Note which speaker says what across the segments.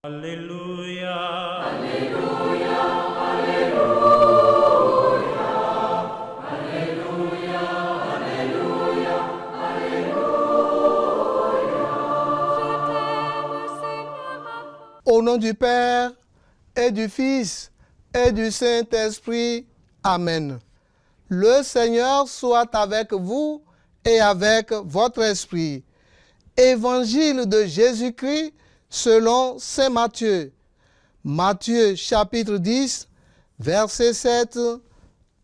Speaker 1: Alléluia.
Speaker 2: Alléluia, Alléluia, Alléluia, Alléluia, Alléluia.
Speaker 3: Au nom du Père et du Fils et du Saint-Esprit. Amen. Le Seigneur soit avec vous et avec votre esprit. Évangile de Jésus-Christ selon saint Matthieu. Matthieu chapitre 10, versets 7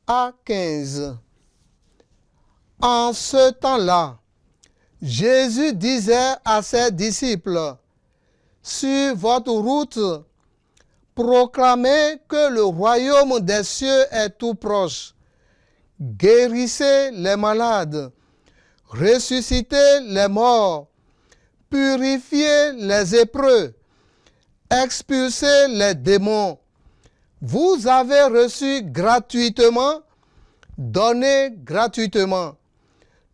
Speaker 3: à 15. En ce temps-là, Jésus disait à ses disciples: sur votre route, proclamez que le royaume des cieux est tout proche. Guérissez les malades, ressuscitez les morts, purifiez les lépreux, expulsez les démons. Vous avez reçu gratuitement, donnez gratuitement.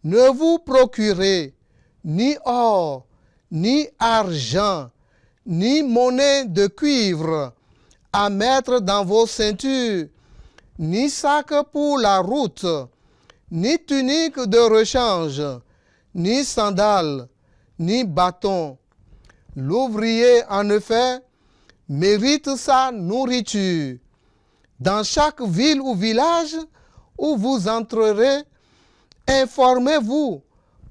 Speaker 3: Ne vous procurez ni or, ni argent, ni monnaie de cuivre à mettre dans vos ceintures, ni sac pour la route, ni tunique de rechange, ni sandales, ni bâton. L'ouvrier, en effet, mérite sa nourriture. Dans chaque ville ou village où vous entrerez, informez-vous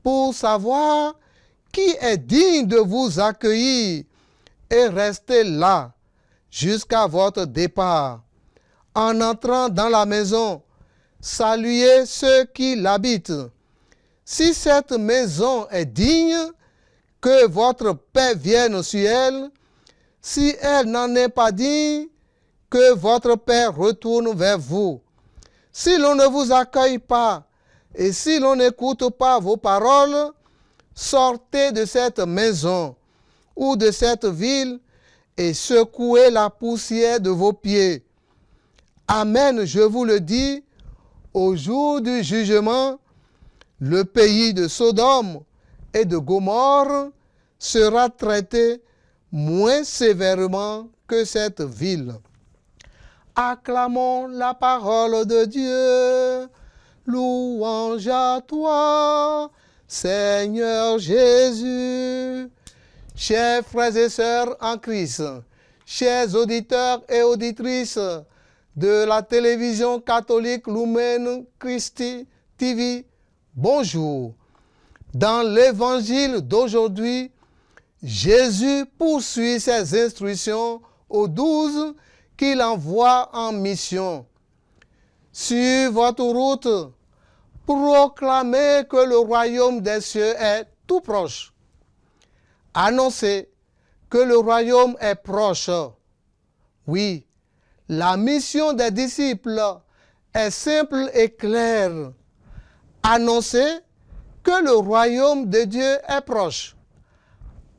Speaker 3: pour savoir qui est digne de vous accueillir et restez là jusqu'à votre départ. En entrant dans la maison, saluez ceux qui l'habitent. Si cette maison est digne, que votre paix vienne sur elle. Si elle n'en est pas digne, que votre paix retourne vers vous. Si l'on ne vous accueille pas et si l'on n'écoute pas vos paroles, sortez de cette maison ou de cette ville et secouez la poussière de vos pieds. Amen, je vous le dis, au jour du jugement, le pays de Sodome et de Gomorrhe sera traité moins sévèrement que cette ville. Acclamons la parole de Dieu. Louange à toi, Seigneur Jésus. Chers frères et sœurs en Christ, chers auditeurs et auditrices de la télévision catholique Lumen Christi TV, bonjour. Dans l'évangile d'aujourd'hui, Jésus poursuit ses instructions aux 12 qu'il envoie en mission. Sur votre route, proclamez que le royaume des cieux est tout proche. Annoncez que le royaume est proche. Oui, la mission des disciples est simple et claire. Annoncez que le royaume de Dieu est proche.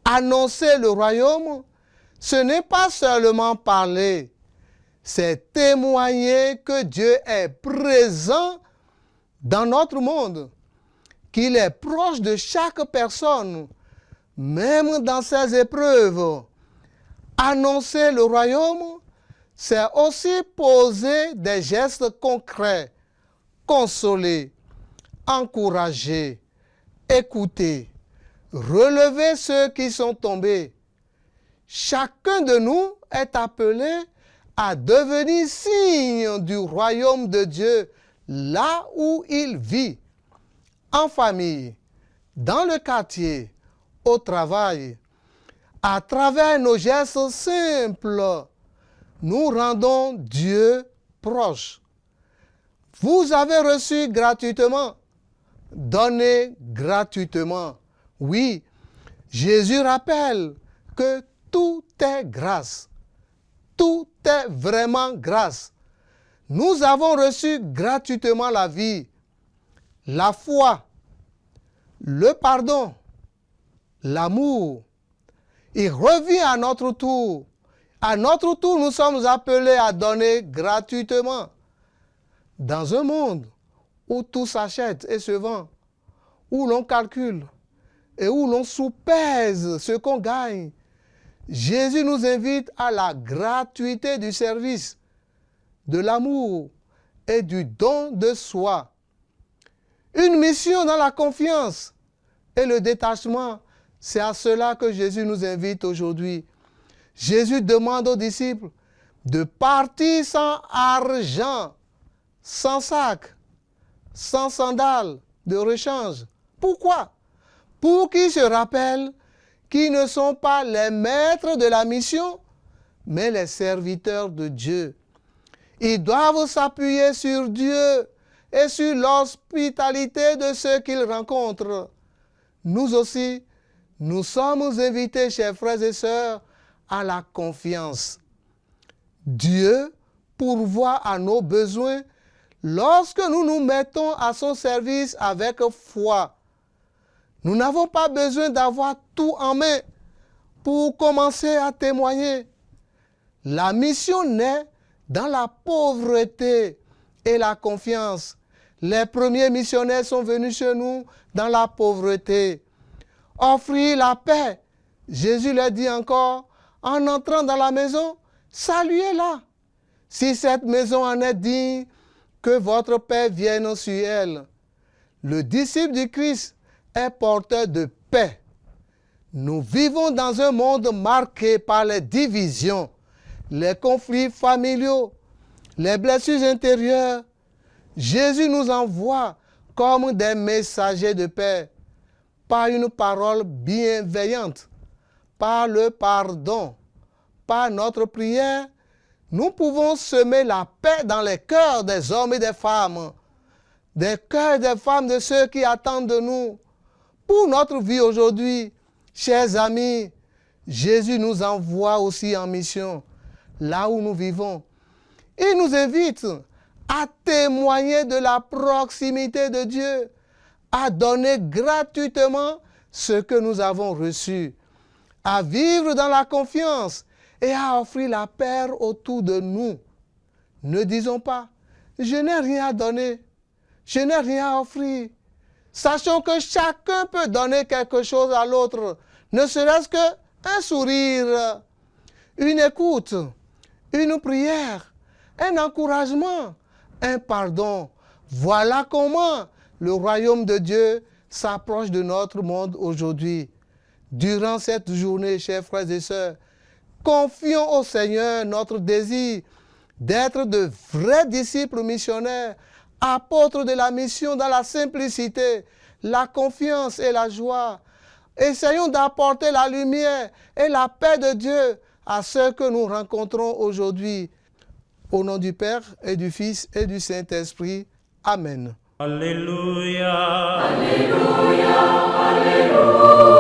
Speaker 3: Annoncer le royaume, ce n'est pas seulement parler, c'est témoigner que Dieu est présent dans notre monde, qu'il est proche de chaque personne, même dans ses épreuves. Annoncer le royaume, c'est aussi poser des gestes concrets, consoler, encourager, écouter, relever ceux qui sont tombés. Chacun de nous est appelé à devenir signe du royaume de Dieu là où il vit, en famille, dans le quartier, au travail. À travers nos gestes simples, nous rendons Dieu proche. Vous avez reçu gratuitement, donnez gratuitement. Oui, Jésus rappelle que tout est grâce. Tout est vraiment grâce. Nous avons reçu gratuitement la vie, la foi, le pardon, l'amour. Il revient à notre tour. À notre tour, nous sommes appelés à donner gratuitement. Dans un monde où tout s'achète et se vend, où l'on calcule et où l'on soupèse ce qu'on gagne, Jésus nous invite à la gratuité du service, de l'amour et du don de soi. Une mission dans la confiance et le détachement, c'est à cela que Jésus nous invite aujourd'hui. Jésus demande aux disciples de partir sans argent, sans sac, sans sandales de rechange. Pourquoi? Pour qu'ils se rappellent qu'ils ne sont pas les maîtres de la mission, mais les serviteurs de Dieu. Ils doivent s'appuyer sur Dieu et sur l'hospitalité de ceux qu'ils rencontrent. Nous aussi, nous sommes invités, chers frères et sœurs, à la confiance. Dieu pourvoit à nos besoins lorsque nous nous mettons à son service avec foi. Nous n'avons pas besoin d'avoir tout en main pour commencer à témoigner. La mission naît dans la pauvreté et la confiance. Les premiers missionnaires sont venus chez nous dans la pauvreté. Offrir la paix. Jésus leur dit encore, en entrant dans la maison, saluez-la. Si cette maison en est digne, que votre paix vienne sur elle. Le disciple du Christ est porteur de paix. Nous vivons dans un monde marqué par les divisions, les conflits familiaux, les blessures intérieures. Jésus nous envoie comme des messagers de paix, par une parole bienveillante, par le pardon, par notre prière. Nous pouvons semer la paix dans les cœurs des hommes et des femmes, des cœurs des femmes de ceux qui attendent de nous. Pour notre vie aujourd'hui, chers amis, Jésus nous envoie aussi en mission, là où nous vivons. Il nous invite à témoigner de la proximité de Dieu, à donner gratuitement ce que nous avons reçu, à vivre dans la confiance et à offrir la paix autour de nous. Ne disons pas, je n'ai rien à donner, je n'ai rien à offrir. Sachons que chacun peut donner quelque chose à l'autre, ne serait-ce qu'un sourire, une écoute, une prière, un encouragement, un pardon. Voilà comment le royaume de Dieu s'approche de notre monde aujourd'hui. Durant cette journée, chers frères et sœurs, confions au Seigneur notre désir d'être de vrais disciples missionnaires, apôtres de la mission dans la simplicité, la confiance et la joie. Essayons d'apporter la lumière et la paix de Dieu à ceux que nous rencontrons aujourd'hui. Au nom du Père et du Fils et du Saint-Esprit. Amen.
Speaker 1: Alléluia.
Speaker 2: Alléluia, Alléluia.